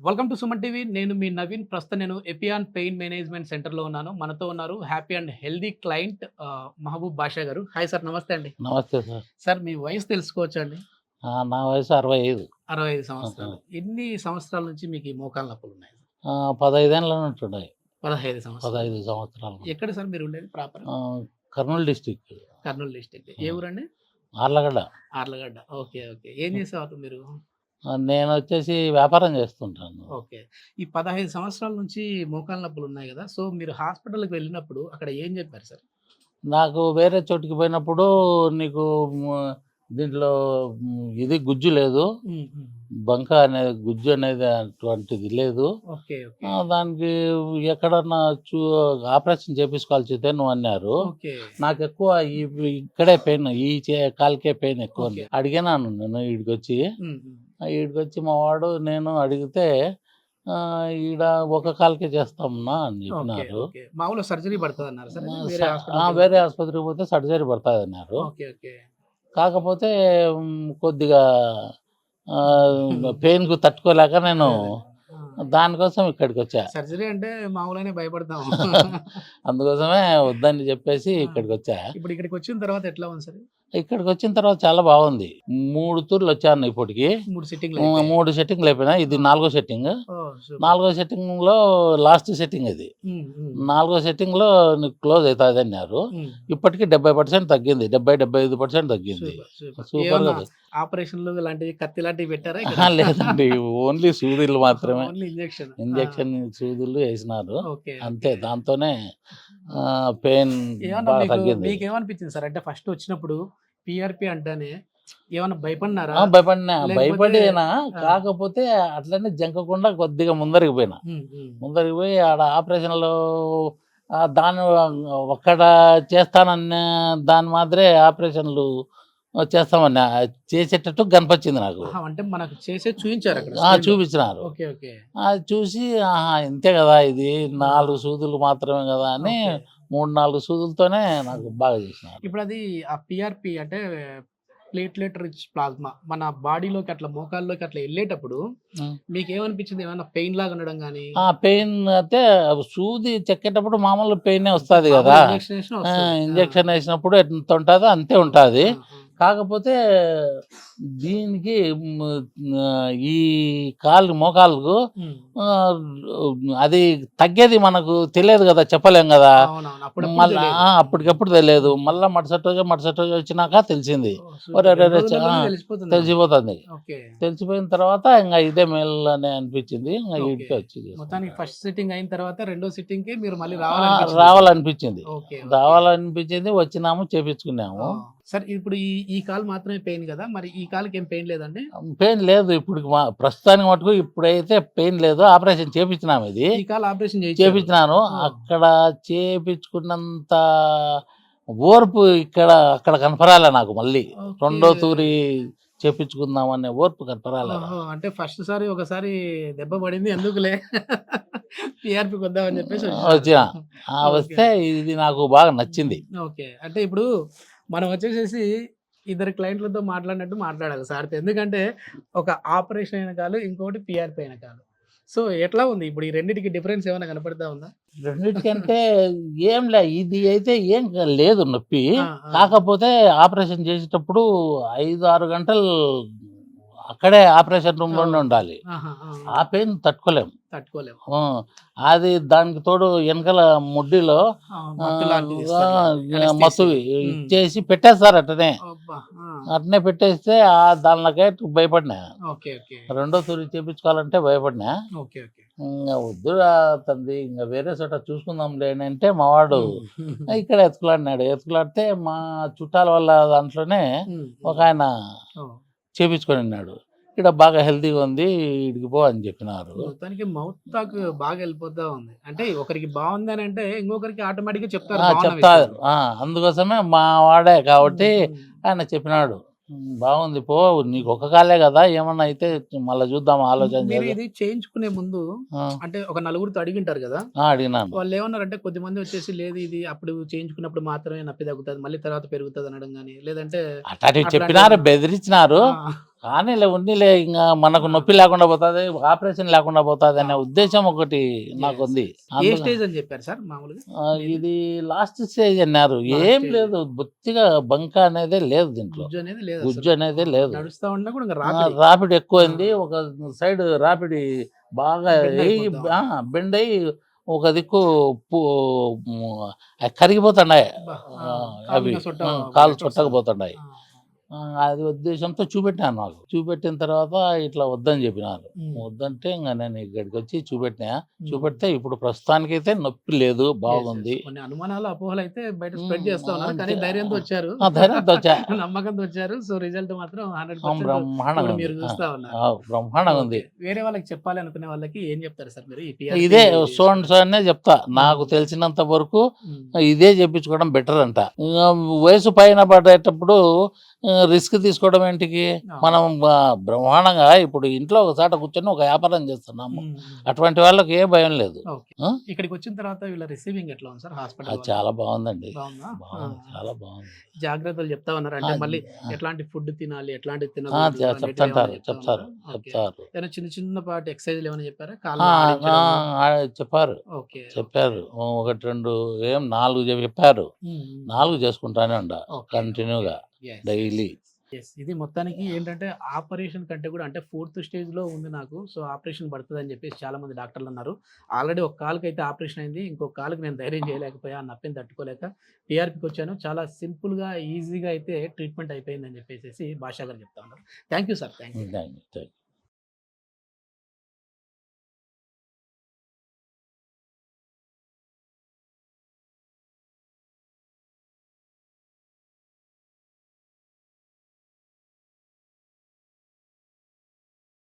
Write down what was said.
Welcome to Suman TV. నేను మీ నవీన్. ప్రస్తుతం నేను ఎపియాన్ పెయిన్ మేనేజ్మెంట్ సెంటర్‌లో ఉన్నాను. మనతో ఉన్నారు happy and healthy client Mahaboob Basha గారు. హాయ్ సార్, నమస్తే అండి. నమస్తే సార్. సార్ మీ వయసు తెలుసుకోవచ్చా అండి? నా వయసు 65. 65 సంవత్సరాలు. ఎన్ని సంవత్సరాల నుంచి మీకు ఈ మోకాళ్ళ నొప్పులున్నాయి? 15 ఏళ్ళ నుండి ఉన్నాయి. 15 సంవత్సరాలు. 15 సంవత్సరాలు. ఎక్కడ సార్ మీరు ఉండేది proper? Kurnool district. Kurnool district. ఏ ఊరండి? ఆర్లగడ్డ. ఆర్లగడ్డ. ఓకే. ఓకే. ఏం చేసేవారు మీరు? నేను వచ్చేసి వ్యాపారం చేస్తుంటాను. ఓకే. ఈ 15 సంవత్సరాల నుంచి మోకాళ్ళ నొప్పులున్నాయి గదా! సో మీరు హాస్పిటల్‌కి వెళ్ళినప్పుడు అక్కడ ఏం చెప్పారు సార్? నాకు వేరే చోటికి పోయినప్పుడు నీకు దీంట్లో ఇది గుజ్జు లేదు. హ్మ్. హ్మ్. బంక అనేది గుజ్జు అనేది అటువంటిది లేదు. ఓకే. ఓకే. దానికి ఎక్కడన్నా ఆపరేషన్ చేపించుకోవాల్సిందే నువ్వు అన్నారు. ఓకే. నాకు ఎక్కువ ఇక్కడే పెయిన్, ఈ కాలుకే పెయిన్ ఎక్కువ ఉంది. ఓకే. అడిగినాను నేను ఈడికొచ్చి. హ్మ్. హ్మ్. ఈడికొచ్చి మా వాడు నేను అడిగితే ఈడ ఒక కాలుకే చేస్తామన్నా అని ఓకే. చెప్పినారు. ఓకే. మామూలుగా సర్జరీ పడతదన్నారా సార్? ఆ, వేరే హాస్పిటల్‌కెళ్తే? వేరే ఆసుపత్రికి పోతే సర్జరీ పడుతుంది అన్నారు. ఓకే. ఓకే. కాకపోతే కొద్దిగా పెయిన్కు తట్టుకోలేక నేను ఆ! దానికోసం ఇక్కడికి వచ్చా. సర్జరీ అంటే మామూలుగానే భయపడతాము. అందుకోసమే వద్దని చెప్పేసి ఇక్కడికి వచ్చా. ఇప్పుడు ఇక్కడికొచ్చిన తర్వాత ఎట్లా ఉంది సార్? ఇక్కడికి వచ్చిన తర్వాత చాలా బాగుంది. 3 తూర్లు వచ్చాను ఇప్పటికి. 3 సిట్టింగ్‌లు అయిపోయాయి. 3 సెట్టింగ్లు అయిపోయినాయి. ఇది 4గో సెట్టింగ్. ఓహ్! సూపర్. 4గో సెట్టింగ్లో లాస్ట్ సెట్టింగ్ ఇది. హ్మ్. హ్మ్. 4గో సెట్టింగ్లో నీకు క్లోజ్ అవుతుంది అన్నారు. హ్మ్. ఇప్పటికి 70% తగ్గింది. 70-75% తగ్గింది. సూపర్. సూపర్. సూపర్గా ఏమన్నా ఆపరేషన్‌లు ఇలాంటివి కత్తి లాంటివి పెట్టారా ఇక్కడ? లేదండి, ఓన్లీ సూదులు మాత్రమే. Only injection. ఇంజెక్షన్ సూదులు వేసినారు ఓకే. అంతే. ఓకే. దాంతోనే పెయిన్ ఏమన్నా బాగా తగ్గింది. మీకేమనిపించింది సార్? అంటే ఫస్ట్ వచ్చినప్పుడు పీఆర్‌పీ అంటేనే ఏమన్నా భయపడినారా? లేకపోతే భయపడినా ఆ! కాకపోతే అట్లనే జంకకుండా కొద్దిగా ముందరికి పోయినా. హ్మ్. హ్మ్. ముందరికి పోయి ఆడ ఆపరేషన్లో దాని ఒక్కడ చేస్తానన్న దాని మాదిరే ఆపరేషన్లు చేస్తామని చేసేటట్టు కనిపించింది నాకు. ఆహా! అంటే మనకు చేసేది చూయించారు అక్కడ ఆ, స్క్రీన్‌లో. చూపించినారు. ఓకే. ఓకే. అది చూసి ఆహా ఇంతే కదా, ఇది 4 సూదులు మాత్రమే కదా అని ఓకే. 3-4 సూదులతోనే నాకు బాగా చేసినారు. ఇప్పుడది ఆ పీఆర్‌పీ అంటే ప్లేట్‌లెట్ రిచ్ ప్లాస్మా మన బాడీలోకి అట్లా మోకాల్లోకి అట్లా ఎళ్ళేటప్పుడు ఉం. మీకేమనిపించింది? ఏమన్నా పెయిన్ లాగా ఉండడం గాని? పెయిన్ అయితే సూది చెక్కేటప్పుడు మామూలు పెయినే వస్తుంది కదా. మామూలు ఇంజెక్షన్ ఏసినా వస్తది. ఆ! ఇంజెక్షన్ వేసినప్పుడు ఎంత ఉంటుందో అంతే ఉంటుంది. ఆ! ఆ! కాకపోతే దీనికి ఈ మోకాళ్ళకు హ్మ్. అది తగ్గేది మనకు తెలియదు కదా, చెప్పలేం కదా. అవునవును. అప్పుడప్పుడు మళ్ళీ తెలియదు. అప్పటికప్పుడు తెలియదు. మళ్ళీ మరుసటి రోజు వచ్చినాక తెలిసింది. ఓహ్! ఒరే సూపర్. 2 రే రోజులలోనే తెలిసిపోతుంది మనకి. తెలిసిపోతుంది. ఓకే. తెలిసిపోయిన తర్వాత ఇంకా ఇదే మేల్ అని అనిపించింది. ఇంకా ఓకే. ఇంటికి వచ్చి మొత్తానికి చేసుకుంటా. ఫస్ట్ సిట్టింగ్ అయిన తర్వాత రెండో సిట్టింగ్‌కి మీరు మళ్ళీ ఆ, రావాలనిపించింది సార్? రావాలనిపించింది. ఓకే. ఓకే. రావాలనిపించింది, వచ్చినాము, చేపించుకున్నాము. సార్ ఇప్పుడు ఈ ఈ కాలు మాత్రమే పెయిన్ గదా! మరి ఈ కాలుకి ఏం పెయిన్ లేదండి? పెయిన్ లేదు ఇప్పుడు, ప్రస్తుతానికి మటుకు ఇప్పుడైతే పెయిన్ లేదు. ఆపరేషన్ చేపించినాము. ఇది ఈ కాలు ఆపరేషన్ చేయించారు. చేపించినాను. ఓహ్! అక్కడ చేపించుకున్నంత ఓర్పు అక్కడ కనపరాలే నాకు. మళ్ళీ ఓకే. రెండో తూరి చేపించుకుందామనే ఓర్పు కనపరాలే. ఓహో! అంటే ఫస్ట్ సారి ఒకసారి దెబ్బ పడింది ఎందుకులే పీఆర్‌పీకి వద్దామని చెప్పేసి వచ్చిన వచ్చారు. ఓకే. వస్తే ఇది నాకు బాగా నచ్చింది. ఓకే. అంటే ఇప్పుడు మనం వచ్చేసేసి ఇద్దరు క్లయింట్లతో మాట్లాడినట్టు మాట్లాడాలి సార్‌తో. ఎందుకంటే ఒక ఆపరేషన్ అయిన కాలు, ఇంకోటి పీఆర్‌పీ అయిన కాలు. సో ఎట్లా ఉంది? ఇప్పుడు ఈ రెండిటికి డిఫరెన్స్ ఏమైనా కనపడతా ఉందా? రెండిటికంటే ఇది అయితే ఏం లేదు నొప్పి. ఆ! ఆ! కాకపోతే ఆపరేషన్ చేసేటప్పుడు 5-6 గంటలు అక్కడే ఆపరేషన్ రూమ్లోనే ఉండాలి. ఆహా! ఆ పెయిన్ తట్టుకోలేం. తట్టుకోలేము. ఆ, అది దానికి తోడు వెనకాల ముడ్డిలో మత్తు లాంటిది ఆ, ఇస్తారు. మత్తు అనస్థీసియా. ఇచ్చేసి పెట్టేస్తారు అట్టనే. అబ్బా! ఆ! అట్నే పెట్టేస్తే దానికే భయపడినా. ఓకే. ఓకే. రెండో తూరి చేపించుకోవాలంటే భయపడినా. ఓకే. ఓకే. ఇంకా వద్దురా తండ్రి, ఇంకా వేరే చోట చూసుకుందాంలే అని అంటే మా వాడు ఇక్కడ ఎత్తుకులాడితే మా చుట్టాల వల్ల దాంట్లోనే ఒక ఆయన ఓహ్! చేపించుకొని ఉన్నాడు. ఇక్కడ బాగా హెల్తీగా ఉంది, ఇడికి పో అని చెప్పినారు. మొత్తానికి మౌత్ టాక్ బాగా వెళ్ళిపోతా ఉంది. అంటే ఒకరికి బాగుందని అంటే ఇంకొకరికి ఆటోమేటిక్‌గా చెప్తారు బాగున్న చెప్తారు. విషయాలు. అందుకోసమే మా వాడే కాబట్టి ఆయన చెప్పినాడు, బాగుంది పో, నీకు ఒక కాలే కదా, ఏమన్నా అయితే మళ్ళీ చూద్దాం ఆలోచన మీరు చేద్దాం." ఇది చేయించుకునే ముందు ఆ, అంటే ఒక నలుగురితో అడిగింటారు కదా! అడిగినాను. వాళ్ళు ఏమన్నారంటే కొద్దిమంది వచ్చేసి లేదు ఇది అప్పుడు చేయించుకున్నప్పుడు మాత్రమే నొప్పి తగ్గుతది. మళ్ళీ తర్వాత పెరుగుతది అనడం గాని, లేదంటే అట్లాంటివి అట్లాంటివి చెప్పినారు, ఏమన్నా? బెదిరించినారు. ఆ! కానీలే ఉన్నీలే ఇంకా మనకు నొప్పి లేకుండా పోతుంది, ఆపరేషన్ లేకుండా పోతుంది అనే ఉద్దేశం ఒకటి నాకు ఉంది. ఏ స్టేజ్ అని చెప్పారు సార్ మామూలుగా? ఇది లాస్ట్ స్టేజ్ అన్నారు. ఏం లేదు, బొత్తిగా బంక అనేదే లేదు దీంట్లో, గుజ్జు అనేది లేదు, గుజ్జు అనేదే లేదు. నడుస్తా ఉన్నా కూడా ఇంకా రాపిడి. రాపిడి ఎక్కువైంది, ఒక సైడ్ రాపిడి బాగా బెండ్ అయిపోతా బెండ్ అయ్యి ఒక దిక్కు కరిగిపోతున్నాయి అబ్బా, అవి, ఇంకా సొట్ట కాలు ఎట్లా చుట్టకపోతున్నాయి. ఆ, అది ఉద్దేశంతో చూపెట్టాను. నాకు చూపెట్టిన తర్వాత ఇట్లా వద్దని చెప్పినారు. ఉమ్, వద్దంటే ఇంకా నేను ఇక్కడికి వచ్చి చూపెట్టినా. ఉమ్. చూపెడితే ఇప్పుడు ప్రస్తుతానికైతే నొప్పి లేదు, Yes, yes. బాగుంది. కొన్ని అనుమానాలు అపోహలు అయితే బయట స్ప్రెడ్ చేస్తా ఉన్నారు, కానీ అంతే. ధైర్యంతో వచ్చారు, ధైర్యంతో వచ్చా. నమ్మకంతో వచ్చారు. సో రిజల్ట్ మాత్రం 100% బ్రహ్మాండంగా ఇప్పుడు ఉంది. మీరు చూస్తా ఉన్నారు. బ్రహ్మాండంగా ఉంది. ఓకే. వేరే వాళ్ళకి చెప్పాలి అనుకునే వాళ్ళకి ఏం చెప్తారు సార్ మీరు? ఈ PRP ఇదే సో అండ్ సో అనే చెప్తా. నాకు తెలిసినంత వరకు ఉమ్, ఇదే చెప్పించుకోవడం బెటర్ అంట. ఇంకా వయసు పైన పడేటప్పుడు రిస్క్ తీసుకోవడం ఏంటికి? మనం బ్రహ్మాండంగా ఇప్పుడు ఇంట్లో ఒక చాట కూర్చొని ఒక వ్యాపారం చేస్తున్నాము. ఉమ్, అటువంటి వాళ్ళకి ఏ భయం లేదు. ఓకే. ఆ? ఇక్కడికి వచ్చిన తర్వాత వీళ్ళ రిసీవింగ్ ఎట్లా ఉంది సార్ అది హాస్పిటల్? చాలా బాగుందండి, బాగుందా? బాగుంది, చాలా బాగుంది. జాగ్రత్తలు చెప్తా ఉన్నారు అంటే మళ్ళీ ఆ, ఎట్లాంటి ఫుడ్ తినాలి, ఎట్లాంటి ఆ, తినకూడదు అనేటివి చెప్తాంటారు, ఏమైనా చెప్తా చెప్తారు, ఉన్నారా? ఓకే. చెప్తారు. ఏమైనా చిన్న చిన్న పాటి ఎక్సర్సైజ్లు ఏమైనా చెప్పారా? ఆ, కాళ్ళు ఆ, ఆడించడం. చెప్పారు, ఓకే. చెప్పారు. ఒకటి రెండు ఏం 4 చెప్పారు. ఉమ్, ఉమ్. 4 చేసుకుంటానే ఉండ ఓకే, కంటిన్యూగా Yes, డైలీ. yes. ఇది మొత్తానికి ఏంటంటే ఆపరేషన్ కంటే కూడా అంటే 4th స్టేజ్లో ఉంది నాకు. సో ఆపరేషన్ పడుతుంది అని చెప్పేసి చాలా మంది డాక్టర్లు అన్నారు. ఆల్రెడీ ఒక కాలుకి అయితే ఆపరేషన్ అయింది, ఇంకో కాలుకి నేను ధైర్యం చేయలేకపోయా, నొప్పిని తట్టుకోలేక టీఆర్పీకి వచ్చాను. చాలా సింపుల్గా ఈజీగా అయితే ట్రీట్మెంట్ అయిపోయిందని చెప్పేసి భాషా గారు చెప్తా ఉన్నారు. Thank you sir, thank you. Thank you.